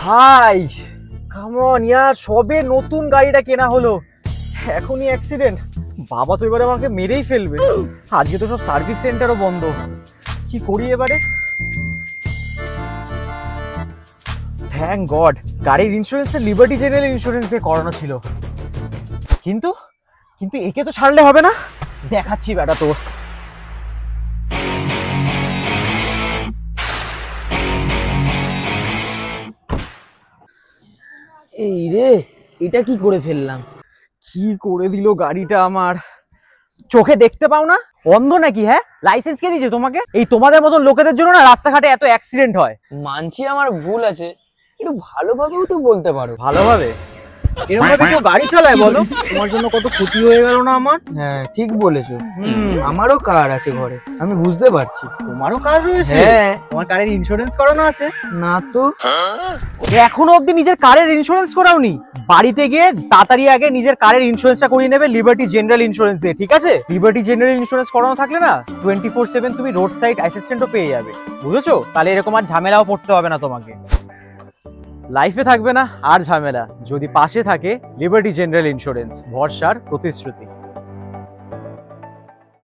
ভাই come on ইয়ার, সবে নতুন গাড়িটা কেনা হলো, এখনই অ্যাক্সিডেন্ট। বাবা তো এবারে আমাকে মেরেই ফেলবে। আজকে তো সব সার্ভিস সেন্টারও বন্ধ, কি করি এবারে? থ্যাঙ্ক গড, গাড়ির ইন্স্যুরেন্সে লিবার্টি জেনারেল ইন্স্যুরেন্স দিয়ে করানো ছিল। কিন্তু কিন্তু একে তো ছাড়লে হবে না, দেখাচ্ছি বেটা তোর। এই রে, এটা কি করে ফেললাম? কি করে দিল গাড়িটা আমার। চোখে দেখতে পাও না, অন্ধ নাকি? হ্যাঁ, লাইসেন্স কে দিয়েছে তোমাকে? এই তোমাদের মতন লোকেদের জন্য না রাস্তাঘাটে এত অ্যাক্সিডেন্ট হয়। মানছি আমার ভুল আছে, একটু ভালোভাবেও তো বলতে পারো। ভালোভাবে এরকম ভাবে কেউ গাড়ি চালায় বলো? তোমার জন্য কত ক্ষতি হয়ে গেল না আমার। হ্যাঁ ঠিক বলেছো, আমারও কার আছে ঘরে, আমি বুঝতে পারছি। তোমারও কার রয়েছে? হ্যাঁ। তোমার কারের ইন্স্যুরেন্স করানো আছে? না তো। এখনো অবধি নিজের কারের ইন্স্যুরেন্স করাওনি? বাড়িতে গিয়ে তাড়াতাড়ি আগে নিজের কারের ইন্স্যুরেন্সটা করিয়ে নেবে লিবার্টি জেনারেল ইন্স্যুরেন্স দিয়ে, ঠিক আছে? লিবার্টি জেনারেল ইন্স্যুরেন্স করানো থাকলে না 24/7 তুমি রোড সাইড অ্যাসিস্ট্যান্টও পেয়ে যাবে, বুঝেছো? তাহলে এরকম আর ঝামেলাও পড়তে হবে না তোমাকে। লাইফে থাকবে না আর ঝামেলা, যদি পাশে থাকে লিবার্টি জেনারেল ইন্স্যুরেন্স, ভরসার প্রতিশ্রুতি।